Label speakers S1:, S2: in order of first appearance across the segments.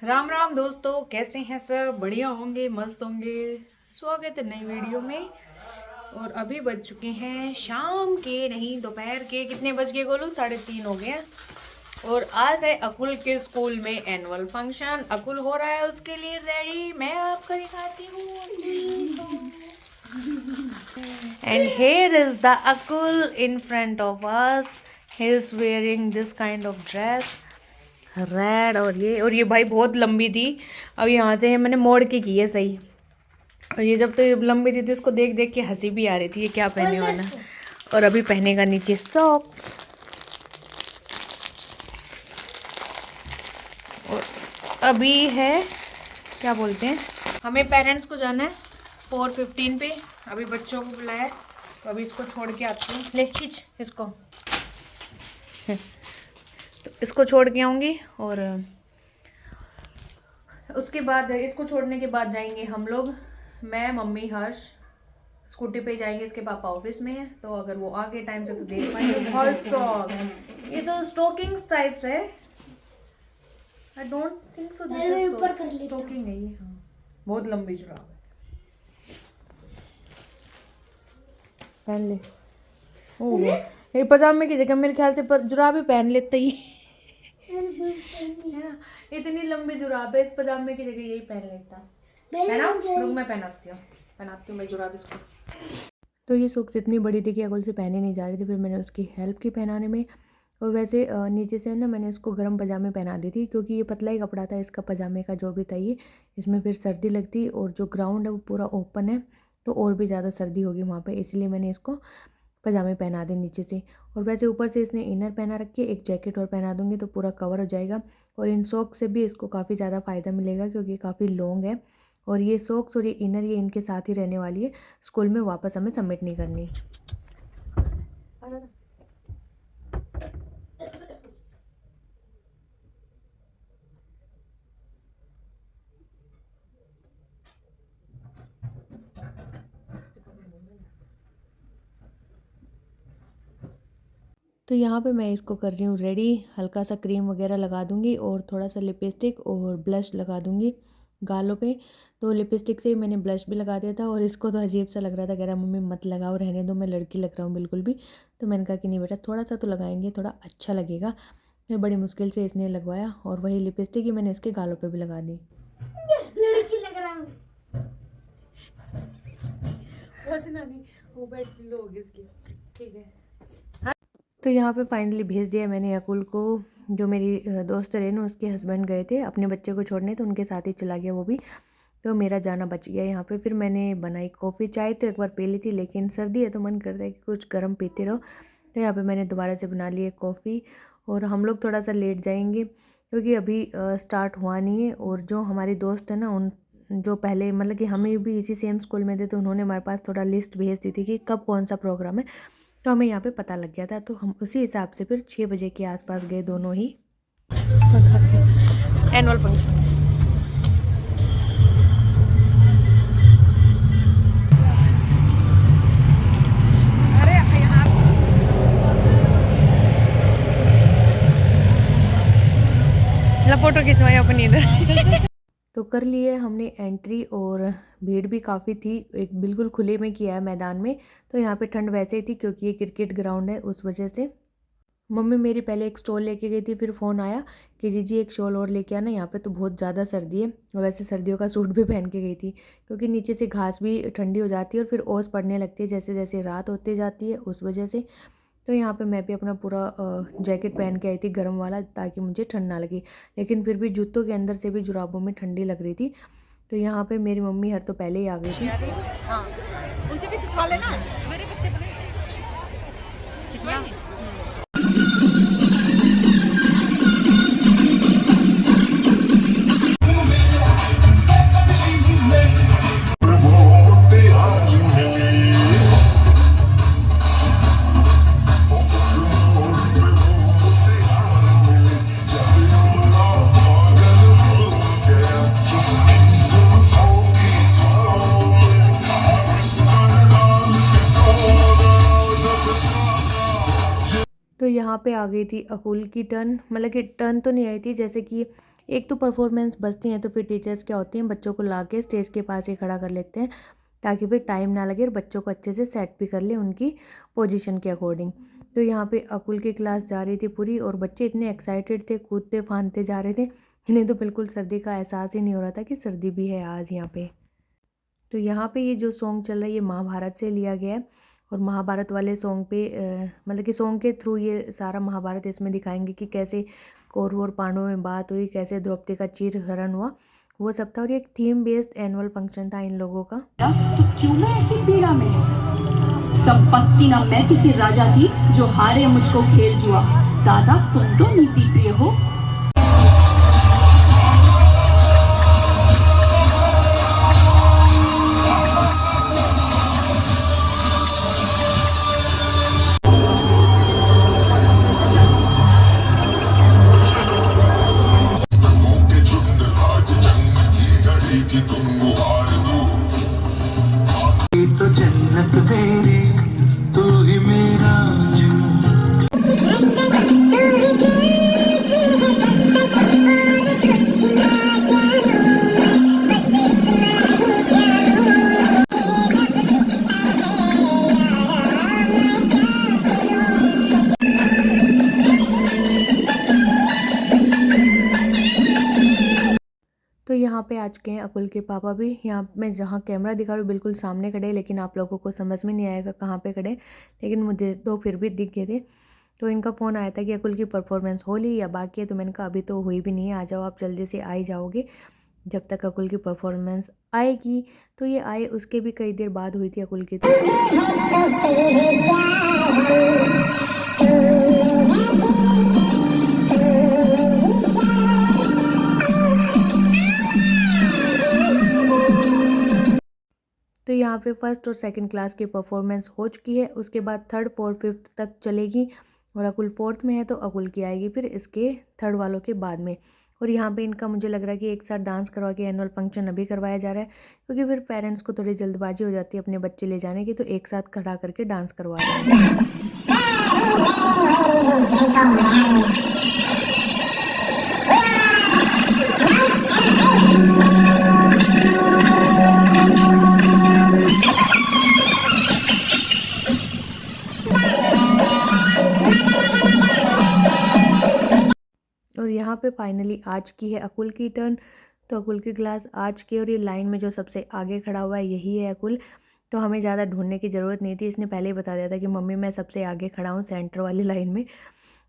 S1: राम राम दोस्तों, कैसे हैं सब? बढ़िया होंगे, मस्त होंगे। स्वागत है नई वीडियो में। और अभी बज चुके हैं शाम के, नहीं दोपहर के। कितने बज गए गोलू? 3:30 हो गए हैं। और आज है अकुल के स्कूल में एनुअल फंक्शन। अकुल हो रहा है उसके लिए रेडी। मैं आपको दिखाती हूँ। And hair is the Akul in front of us. He is wearing this kind of dress, red. और ये भाई बहुत लंबी थी। अब यहाँ से मैंने मोड़ के की है सही। और ये जब तो लंबी थी तो इसको देख देख के हंसी भी आ रही थी, ये क्या पहनने वाला। और अभी पहनेगा नीचे सॉक्स। और अभी है, क्या बोलते हैं, हमें पेरेंट्स को जाना है 4:15 पे। अभी बच्चों को बुलाया है तो अभी इसको छोड़ के आती हूँ। ले खींच इसको। तो इसको छोड़ के आऊँगी और उसके बाद, इसको छोड़ने के बाद जाएंगे हम लोग, मैं, मम्मी, हर्ष स्कूटी पे जाएंगे। इसके पापा ऑफिस में है तो अगर वो आगे टाइम से तो देख पाएंगे। बहुत सॉफ्ट, ये तो स्टोकिंग्स टाइप्स है। I don't think so this is stocking है ये। हाँ, बहुत लंबी जुराब है। पहन ले। ओह, ये पजामे की जगह मेरे ख्याल से जुराब ही पहन लेते ही है ना। इतनी लंबी जुराब है, इस पजामे की जगह यही पहन लेता है ना। रुक, मैं पहनाती हूँ मैं जुराब इसको। तो ये सॉक्स इतनी बड़ी थी कि अकुल से पहने नहीं जा रही थी। फिर मैंने उसकी हेल्प की पहनाने में। और वैसे नीचे से ना मैंने इसको गर्म पजामे पहना दी थी क्योंकि ये पतला ही कपड़ा था इसका, पजामे का जो भी था ये। इसमें फिर सर्दी लगती और जो ग्राउंड है वो पूरा ओपन है तो और भी ज़्यादा सर्दी होगी वहाँ पे, इसलिए मैंने इसको पजामे पहना दे नीचे से। और वैसे ऊपर से इसने इनर पहना रखी है, एक जैकेट और पहना दूंगी तो पूरा कवर हो जाएगा। और इन सॉक्स से भी इसको काफ़ी ज़्यादा फ़ायदा मिलेगा क्योंकि काफ़ी लॉन्ग है। और ये सॉक्स और ये इनर ये इनके साथ ही रहने वाली है, स्कूल में वापस हमें सबमिट नहीं करनी। तो यहाँ पे मैं इसको कर रही हूँ रेडी। हल्का सा क्रीम वगैरह लगा दूँगी और थोड़ा सा लिपस्टिक और ब्लश लगा दूँगी गालों पे। तो लिपस्टिक से ही मैंने ब्लश भी लगा दिया था और इसको तो अजीब सा लग रहा था, कह रहा मम्मी मत लगाओ, रहने दो, मैं लड़की लग रहा हूँ बिल्कुल भी। तो मैंने कहा कि नहीं बेटा, थोड़ा सा तो लगाएंगे, थोड़ा अच्छा लगेगा। फिर बड़ी मुश्किल से इसने लगवाया और वही लिपस्टिक ही मैंने इसके गालों पर भी लगा दी। लड़की लग रहा हूँ। वो बैठ लो होगी इसकी, ठीक है। तो यहाँ पे फाइनली भेज दिया मैंने अकुल को। जो मेरी दोस्त रेनू, उसके हस्बैंड गए थे अपने बच्चे को छोड़ने तो उनके साथ ही चला गया वो भी। तो मेरा जाना बच गया यहाँ पे। फिर मैंने बनाई कॉफ़ी। चाय तो एक बार पी ली थी लेकिन सर्दी है तो मन करता है कि कुछ गर्म पीते रहो। तो यहाँ पे मैंने दोबारा से बना ली है कॉफ़ी। और हम लोग थोड़ा सा लेट जाएंगे क्योंकि अभी स्टार्ट हुआ नहीं है। और जो हमारी दोस्त है ना, उन जो पहले मतलब कि हमें भी इसी सेम स्कूल में थे तो उन्होंने हमारे पास थोड़ा लिस्ट भेज दी थी कि कब कौन सा प्रोग्राम है। तो हमें यहाँ पे पता लग गया था तो हम उसी हिसाब से फिर 6 बजे के आसपास गए दोनों ही। Annual function. फोटो खिंचवाई अपनी इधर। तो कर लिए हमने एंट्री और भीड़ भी काफ़ी थी। एक बिल्कुल खुले में किया है मैदान में तो यहाँ पे ठंड वैसे ही थी क्योंकि ये क्रिकेट ग्राउंड है उस वजह से। मम्मी मेरी पहले एक स्टॉल लेके गई थी, फिर फ़ोन आया कि जी एक शॉल और लेके आना, यहाँ पे तो बहुत ज़्यादा सर्दी है। और वैसे सर्दियों का सूट भी पहन के गई थी क्योंकि नीचे से घास भी ठंडी हो जाती है और फिर ओस पड़ने लगती है जैसे जैसे रात होती जाती है उस वजह से। तो यहाँ पे मैं भी अपना पूरा जैकेट पहन के आई थी गर्म वाला ताकि मुझे ठंड ना लगे। लेकिन फिर भी जूतों के अंदर से भी जुराबों में ठंडी लग रही थी। तो यहाँ पे मेरी मम्मी हर तो पहले ही आ गई थी।
S2: हाँ, उनसे भी खिंचवा लेना मेरे बच्चे को। खिंचवा
S1: तो यहाँ पे आ गई थी अकुल की टर्न। मतलब कि टर्न तो नहीं आई थी, जैसे कि एक तो परफॉर्मेंस बचती हैं तो फिर टीचर्स क्या होती हैं, बच्चों को ला के स्टेज के पास ही खड़ा कर लेते हैं ताकि फिर टाइम ना लगे और बच्चों को अच्छे से सेट भी कर ले उनकी पोजीशन के अकॉर्डिंग। तो यहाँ पे अकुल की क्लास जा रही थी पूरी और बच्चे इतने एक्साइटेड थे, कूदते फांदते जा रहे थे, इन्हें तो बिल्कुल सर्दी का एहसास ही नहीं हो रहा था कि सर्दी भी है आज यहाँ पे। तो यहाँ पे ये जो सॉन्ग चल रहा है ये महाभारत से लिया गया है और महाभारत वाले सॉन्ग पे मतलब कि सॉन्ग के थ्रू ये सारा महाभारत इसमें दिखाएंगे कि कैसे कौरव और पांडवों में बात हुई, कैसे द्रौपदी का चीरहरण हुआ, वो सब था। और ये एक थीम बेस्ड एनुअल फंक्शन था इन लोगों का।
S3: तो क्यों मैं ऐसी पीड़ा में, संपत्ति ना मैं किसी राजा की जो हारे मुझको खेल जुआ। दादा तुम तो नीति प्रिय हो।
S4: तो जन्नत मेरी तू ही मेरा
S1: तो यहाँ पे आ चुके हैं अकुल के पापा भी। यहाँ मैं जहाँ कैमरा दिखा रही हूँ बिल्कुल सामने खड़े, लेकिन आप लोगों को समझ में नहीं आएगा कहाँ पे खड़े, लेकिन मुझे तो फिर भी दिख गए थे। तो इनका फ़ोन आया था कि अकुल की परफॉर्मेंस हो ली या बाकी है, तो मैंने कहा अभी तो हुई भी नहीं है, आ जाओ आप जल्दी से आ ही जाओगे जब तक अकुल की परफॉर्मेंस आएगी। तो ये आए, उसके भी कई देर बाद हुई थी अकुल की। तो यहाँ पे फर्स्ट और सेकंड क्लास की परफॉर्मेंस हो चुकी है, उसके बाद थर्ड फोर्थ फिफ्थ तक चलेगी और अकुल फोर्थ में है तो अकुल की आएगी फिर इसके थर्ड वालों के बाद में। और यहाँ पे इनका मुझे लग रहा है कि एक साथ डांस करवा के एनुअल फंक्शन अभी करवाया जा रहा है, क्योंकि फिर पेरेंट्स को थोड़ी जल्दबाजी हो जाती है अपने बच्चे ले जाने की, तो एक साथ खड़ा करके डांस करवा रहे हैं। और यहाँ पे फाइनली आ चुकी है अकुल की टर्न। तो अकुल की क्लास आ चुकी है और ये लाइन में जो सबसे आगे खड़ा हुआ है यही है अकुल। तो हमें ज़्यादा ढूंढने की ज़रूरत नहीं थी, इसने पहले ही बता दिया था कि मम्मी मैं सबसे आगे खड़ा हूँ सेंटर वाली लाइन में।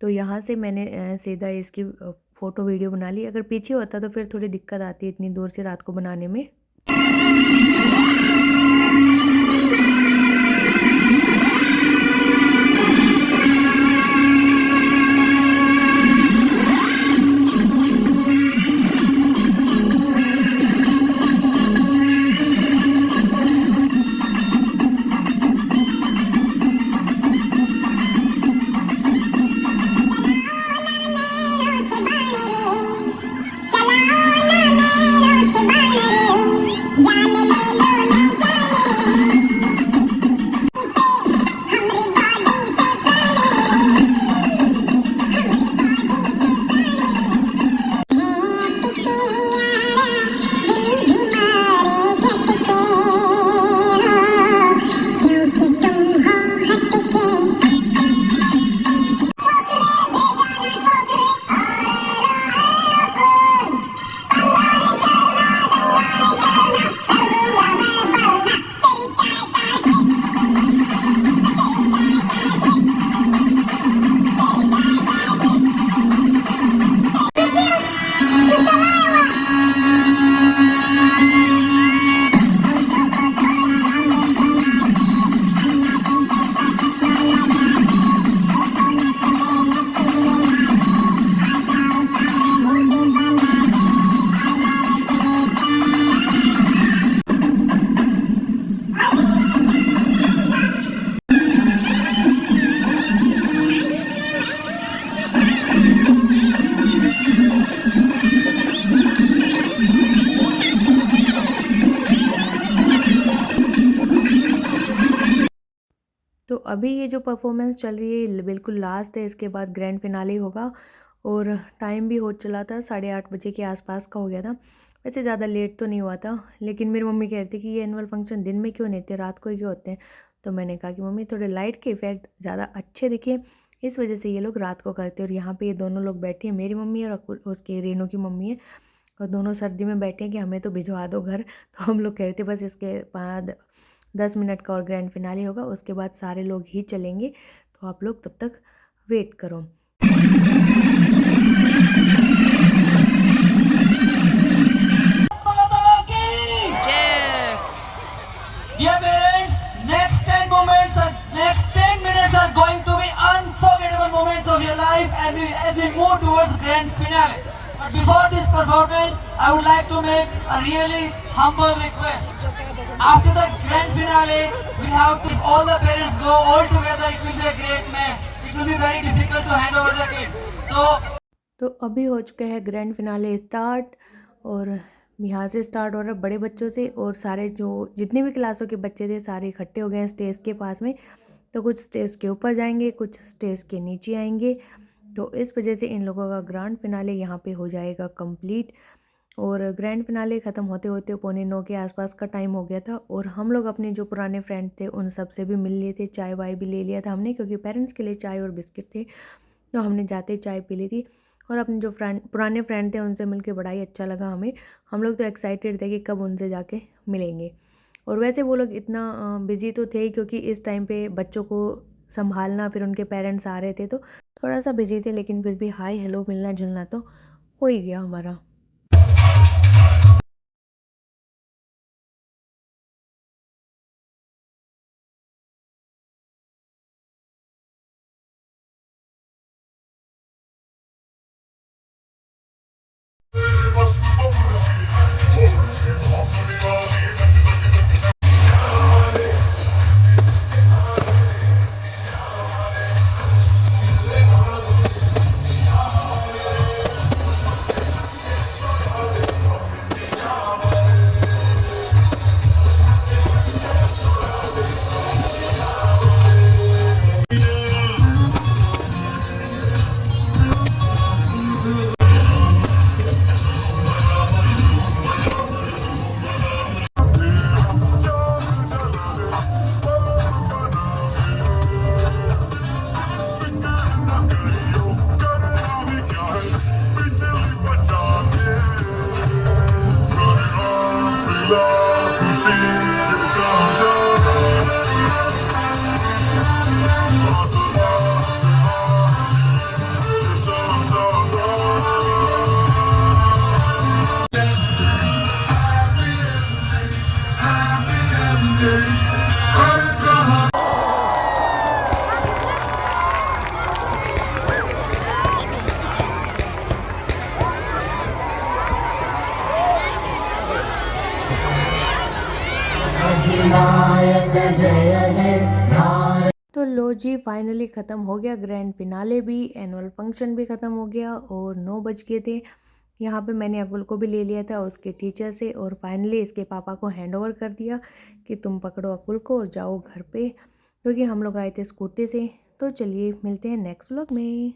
S1: तो यहाँ से मैंने सीधा इसकी फ़ोटो वीडियो बना ली। अगर पीछे होता तो फिर थोड़ी दिक्कत आती है इतनी दूर से रात को बनाने में। तो अभी ये जो परफॉर्मेंस चल रही है बिल्कुल लास्ट है, इसके बाद ग्रैंड फिनाले होगा और टाइम भी हो चला था, 8:30 बजे के आसपास का हो गया था। वैसे ज़्यादा लेट तो नहीं हुआ था, लेकिन मेरी मम्मी कह रही थी कि ये एनुअल फंक्शन दिन में क्यों नहीं थे, रात को ही क्यों होते हैं। तो मैंने कहा कि मम्मी थोड़े लाइट के इफ़ेक्ट ज़्यादा अच्छे दिखे, इस वजह से ये लोग रात को करते हैं। और यहाँ पे ये दोनों लोग बैठे हैं, मेरी मम्मी और उसकी रेनू की मम्मी है, और दोनों सर्दी में बैठे हैं कि हमें तो भिजवा दो घर। तो हम लोग कह रहे थे बस इसके बाद 10 मिनट का और ग्रैंड फिनाले होगा, उसके बाद सारे लोग ही चलेंगे, तो आप लोग तब तक वेट करो।
S5: Dear parents, next 10 minutes are going to be unforgettable moments of your life as we move towards grand finale. But before this performance, I would like to make a really humble request. After the grand finale, we have to, if all the parents go all together, it will be a great mess. It will be very difficult to hand over the kids.
S1: तो अभी हो चुका है grand finale start, और यहाँ से start हो रहा है बड़े बच्चों से, और सारे जो जितनी भी क्लासों के बच्चे थे सारे इकट्ठे हो गए हैं स्टेज के पास में। तो कुछ स्टेज के ऊपर जाएंगे, कुछ स्टेज के नीचे आएंगे, तो इस वजह से इन लोगों का ग्रैंड फिनाले यहाँ पे हो जाएगा कंप्लीट। और ग्रैंड फिनाले ख़त्म होते होते 8:45 के आसपास का टाइम हो गया था, और हम लोग अपने जो पुराने फ्रेंड थे उन सब से भी मिल लिए थे, चाय वाय भी ले लिया था हमने, क्योंकि पेरेंट्स के लिए चाय और बिस्किट थे, तो हमने जाते चाय पी ली थी। और अपने जो पुराने फ्रेंड थे उनसे मिलके बड़ा ही अच्छा लगा हमें। हम लोग तो एक्साइटेड थे कि कब उनसे जाके मिलेंगे। और वैसे वो लोग इतना बिज़ी तो थे, क्योंकि इस टाइम पे बच्चों को संभालना, फिर उनके पेरेंट्स आ रहे थे, तो थोड़ा सा बिजी थे, लेकिन फिर भी हाय हेलो मिलना जुलना तो हो ही गया हमारा। तो लो जी, फाइनली ख़त्म हो गया ग्रैंड फिनाले भी, एनुअल फंक्शन भी ख़त्म हो गया, और 9 बज गए थे। यहाँ पे मैंने अकुल को भी ले लिया था उसके टीचर से, और फाइनली इसके पापा को हैंड ओवर कर दिया कि तुम पकड़ो अकुल को और जाओ घर पे, क्योंकि हम लोग आए थे स्कूटी से। तो चलिए मिलते हैं नेक्स्ट व्लॉग में।